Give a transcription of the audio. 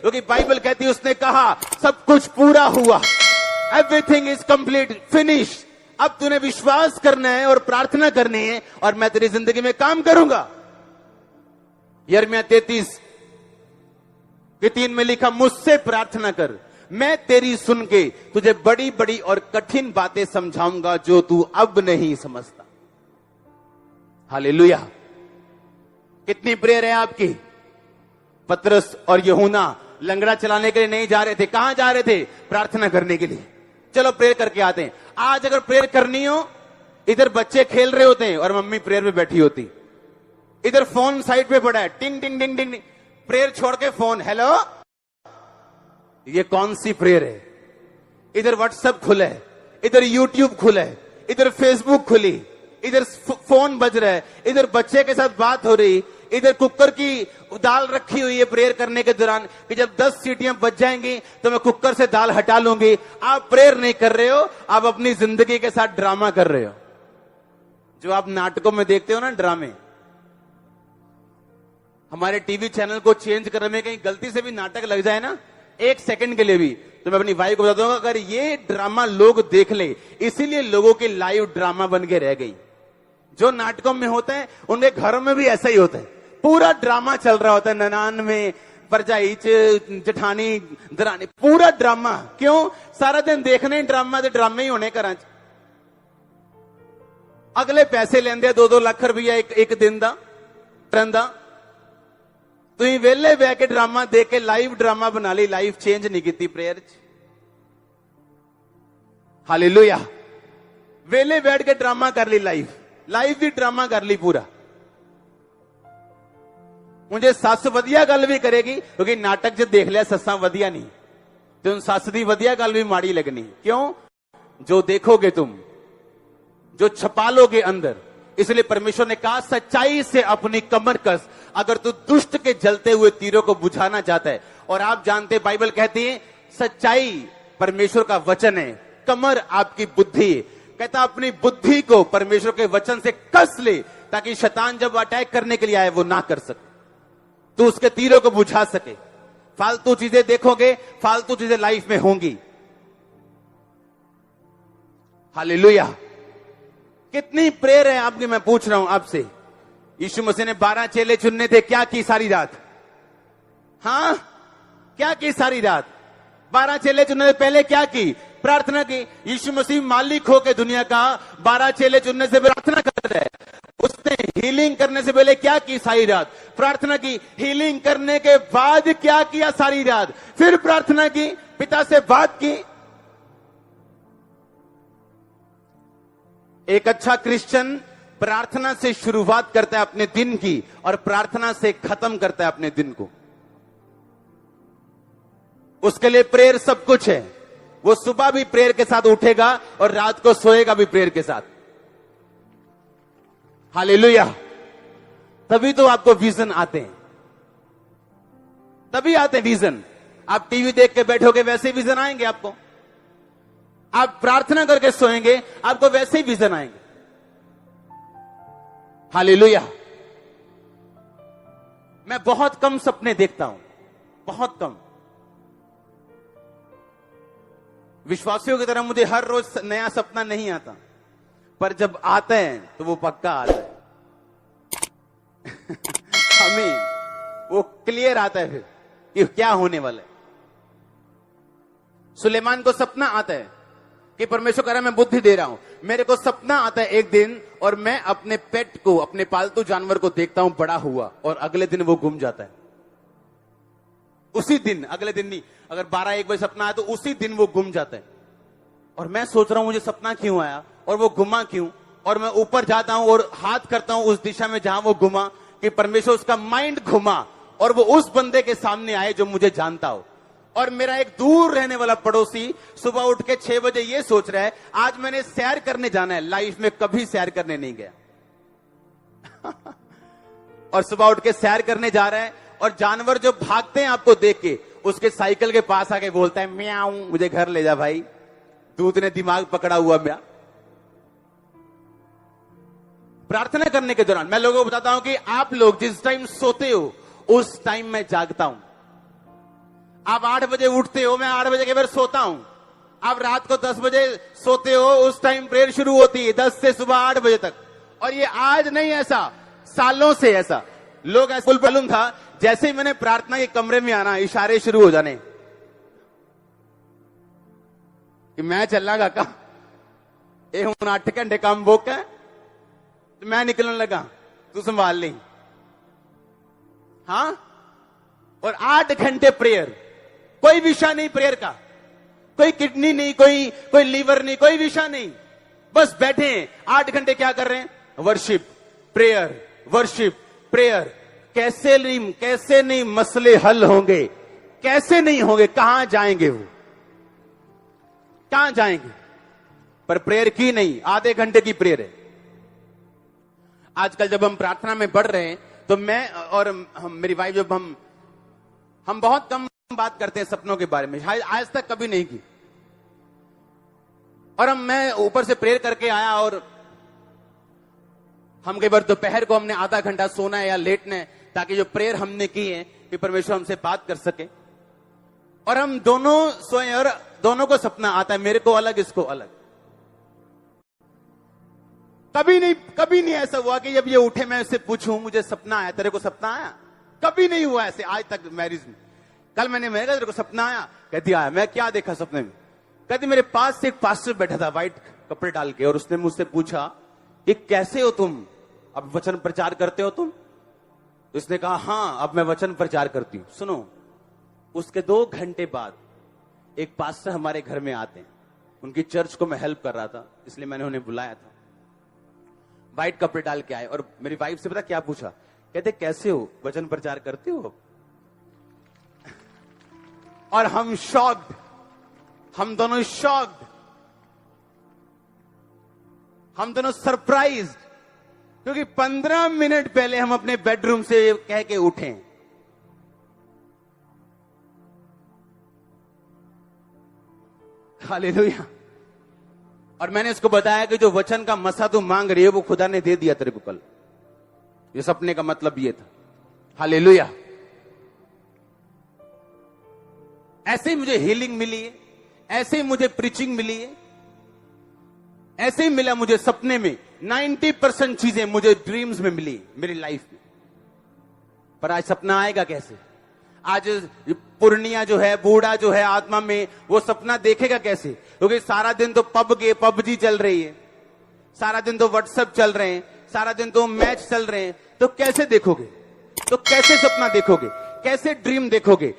क्योंकि बाइबल कहती है उसने कहा सब कुछ पूरा हुआ, एवरीथिंग इज कंप्लीट, फिनिश। अब तूने विश्वास करना है और प्रार्थना करनी है और मैं तेरी जिंदगी में काम करूंगा। यिर्मयाह 33:3 में लिखा, मुझसे प्रार्थना कर, मैं तेरी सुन के तुझे बड़ी बड़ी और कठिन बातें समझाऊंगा जो तू अब नहीं समझता। हालेलुया। कितनी प्रेयर है आपकी। पतरस और यूहन्ना लंगड़ा चलाने के लिए नहीं जा रहे थे। कहां जा रहे थे? प्रार्थना करने के लिए। चलो प्रेयर करके आते हैं। आज अगर प्रेयर करनी हो, इधर बच्चे खेल रहे होते हैं और मम्मी प्रेयर में बैठी होती, इधर फोन साइड पे पड़ा है, टिंग टिंग टिंग टिंग, प्रेयर छोड़ के फोन, हेलो, ये कौन सी प्रेयर है? इधर व्हाट्सएप खुला है, इधर यूट्यूब खुला है, इधर फेसबुक खुली, इधर फोन बज रहा है, इधर बच्चे के साथ बात हो रही, इधर कुकर की दाल रखी हुई है प्रेयर करने के दौरान कि जब 10 सीटियां बज जाएंगी तो मैं कुकर से दाल हटा लूंगी। आप प्रेयर नहीं कर रहे हो, आप अपनी जिंदगी के साथ ड्रामा कर रहे हो। जो आप नाटकों में देखते हो ना ड्रामे, हमारे टीवी चैनल को चेंज करने में कहीं गलती से भी नाटक लग जाए ना, 1 सेकंड के लिए भी, तो मैं अपनी वाइफ को बता दूंगा, अगर ये ड्रामा लोग देख ले, इसीलिए लोगों की लाइव ड्रामा बन के रह गई। जो नाटकों में होते हैं उनके घरों में भी ऐसा ही होता है, पूरा ड्रामा चल रहा होता है। ननान में परजाई, जठानी, दरानी, पूरा ड्रामा। क्यों? सारा दिन देखने ड्रामा, तो ड्रामे ही होने घर। अगले पैसे लेंदे 2-2 लाख रुपया एक दिन दा टर्न दा। तुम वेले बह के ड्रामा देख के लाइव ड्रामा बना ली, लाइफ चेंज नहीं की प्रेयर च। हालेलुया। वेले बैठ के ड्रामा कर ली, लाइफ भी ड्रामा कर ली पूरा। मुझे सस वधिया गल भी करेगी, क्योंकि नाटक च देख लिया सस्सा वधिया नहीं, तो सस दी वधिया गल भी माड़ी लगनी। क्यों? जो देखोगे तुम, जो छपा लोगे अंदर। इसलिए परमेश्वर ने कहा, सच्चाई से अपनी कमर कस, अगर तू दुष्ट के जलते हुए तीरों को बुझाना चाहता है। और आप जानते, बाइबल कहती है सच्चाई परमेश्वर का वचन है, कमर आपकी बुद्धि। कहता अपनी बुद्धि को परमेश्वर के वचन से कस ले, ताकि शैतान जब अटैक करने के लिए आए वो ना कर सके, तो उसके तीरों को बुझा सके। फालतू चीजें देखोगे, फालतू चीजें लाइफ में होंगी। हालेलुया। कितनी प्रेयर है आपकी, मैं पूछ रहा हूं आपसे। यीशु मसीह ने 12 चेले चुनने थे, क्या की सारी रात? हाँ, क्या की सारी रात? 12 चेले चुनने से पहले क्या की? प्रार्थना की। यीशु मसीह मालिक होकर दुनिया का 12 चेले चुनने से प्रार्थना कर रहे हैं। उसने हीलिंग करने से पहले क्या की सारी रात? प्रार्थना की। हीलिंग करने के बाद क्या किया सारी रात? फिर प्रार्थना की, पिता से बात की। एक अच्छा क्रिश्चियन प्रार्थना से शुरुआत करता है अपने दिन की, और प्रार्थना से खत्म करता है अपने दिन को। उसके लिए प्रेयर सब कुछ है। वो सुबह भी प्रेयर के साथ उठेगा और रात को सोएगा भी प्रेयर के साथ। हालेलुया। तभी तो आपको विजन आते हैं, तभी आते हैं विजन। आप टीवी देख के बैठोगे, वैसे ही विजन आएंगे आपको। आप प्रार्थना करके सोएंगे, आपको वैसे ही विजन आएंगे। हालेलुया। मैं बहुत कम सपने देखता हूं, बहुत कम। विश्वासियों की तरह मुझे हर रोज नया सपना नहीं आता, पर जब आता है तो वो पक्का आता है। हमें वो क्लियर आता है फिर कि क्या होने वाला है। सुलेमान को सपना आता है कि परमेश्वर कह रहा है मैं बुद्धि दे रहा हूं। मेरे को सपना आता है एक दिन, और मैं अपने पेट को, अपने पालतू जानवर को देखता हूं बड़ा हुआ, और अगले दिन वो गुम जाता है। उसी दिन, अगले दिन नहीं, अगर 12-1 बजे सपना आया तो उसी दिन वो गुम जाता है। और मैं सोच रहा हूं मुझे सपना क्यों आया और वो गुमा क्यों। और मैं ऊपर जाता हूं और हाथ करता हूं उस दिशा में जहां वो गुमा, कि परमेश्वर उसका माइंड घुमा और वो उस बंदे के सामने आए जो मुझे जानता हो। और मेरा एक दूर रहने वाला पड़ोसी सुबह उठ के 6 बजे ये सोच रहा है आज मैंने सैर करने जाना है। लाइफ में कभी सैर करने नहीं गया और सुबह उठ के सैर करने जा रहा है, और जानवर जो भागते हैं आपको देख के, उसके साइकिल के पास आके बोलता है म्याऊं, मुझे घर ले जा भाई, दूध ने दिमाग पकड़ा हुआ। म्या प्रार्थना करने के दौरान मैं लोगों को बताता हूं कि आप लोग जिस टाइम सोते हो उस टाइम मैं जागता हूं। आप 8 बजे उठते हो, मैं 8 बजे के बाद सोता हूं। आप रात को 10 बजे सोते हो, उस टाइम प्रेयर शुरू होती है 10 से सुबह 8 बजे तक। और ये आज नहीं, ऐसा सालों से ऐसा लोग ऐसा मालूम था। जैसे ही मैंने प्रार्थना के कमरे में आना, इशारे शुरू हो जाने कि मैं चलना काका, ये हूं 8 घंटे काम बुक है, मैं निकलने लगा, तू संभाल ली। हाँ, और 8 घंटे प्रेयर, कोई विषय नहीं प्रेयर का, कोई किडनी नहीं, कोई लीवर नहीं, कोई विषय नहीं, बस बैठे हैं 8 घंटे क्या कर रहे हैं? Worship, prayer, worship, prayer. कैसे नहीं मसले हल होंगे, कैसे नहीं होंगे, कहां जाएंगे वो, कहां जाएंगे? पर प्रेयर की नहीं, आधे घंटे की प्रेयर है। आजकल जब हम प्रार्थना में बढ़ रहे हैं तो मैं और मेरी वाइफ, जब हम बहुत कम बात करते हैं सपनों के बारे में, आज तक कभी नहीं की। और मैं ऊपर से प्रेयर करके आया और हम कई बार दोपहर को हमने आधा घंटा सोना है या लेटना है, ताकि जो प्रेयर हमने की है कि परमेश्वर हमसे बात कर सके। और हम दोनों सोए और दोनों को सपना आता है, मेरे को अलग, इसको अलग। कभी नहीं ऐसा हुआ कि जब ये उठे मैं उससे पूछूं मुझे सपना आया, तेरे को सपना आया? कभी नहीं हुआ ऐसे आज तक मैरिज में। कल मैंने कहा तेरे को सपना आया? कहती आया। मैं क्या देखा सपने में? कहती मेरे पास से एक पास्टर बैठा था व्हाइट कपड़े डाल के, और उसने मुझसे पूछा कि कैसे हो तुम, अब वचन प्रचार करते हो तुम? तो उसने कहा हाँ, अब मैं वचन प्रचार करती हूं। सुनो, उसके 2 घंटे बाद एक पास्टर हमारे घर में आते हैं, उनकी चर्च को मैं हेल्प कर रहा था, इसलिए मैंने उन्हें बुलाया था। व्हाइट कपड़े डाल के आए और मेरी वाइफ से पता क्या पूछा? कहते कैसे हो, वचन प्रचार करते हो? और हम शॉक्ड, हम दोनों शॉक्ड, हम दोनों सरप्राइज्ड, क्योंकि 15 मिनट पहले हम अपने बेडरूम से कह के उठे। हालेलुया। और मैंने उसको बताया कि जो वचन का मसा तू मांग रही है वो खुदा ने दे दिया तेरे को कल। ये सपने का मतलब ये था। हालेलुया। ऐसे ही मुझे हीलिंग मिली है, ऐसे ही मुझे प्रीचिंग मिली है, ऐसे ही मिला मुझे सपने में। 90% चीजें मुझे ड्रीम्स में मिली मेरी लाइफ में। पर आज सपना आएगा कैसे? आज पूर्णिया जो है, बूढ़ा जो है आत्मा में, वो सपना देखेगा कैसे? क्योंकि सारा दिन तो पबजी चल रही है, सारा दिन तो व्हाट्सएप चल रहे हैं, सारा दिन तो मैच चल रहे हैं। तो कैसे देखोगे? तो कैसे सपना देखोगे? कैसे ड्रीम देखोगे?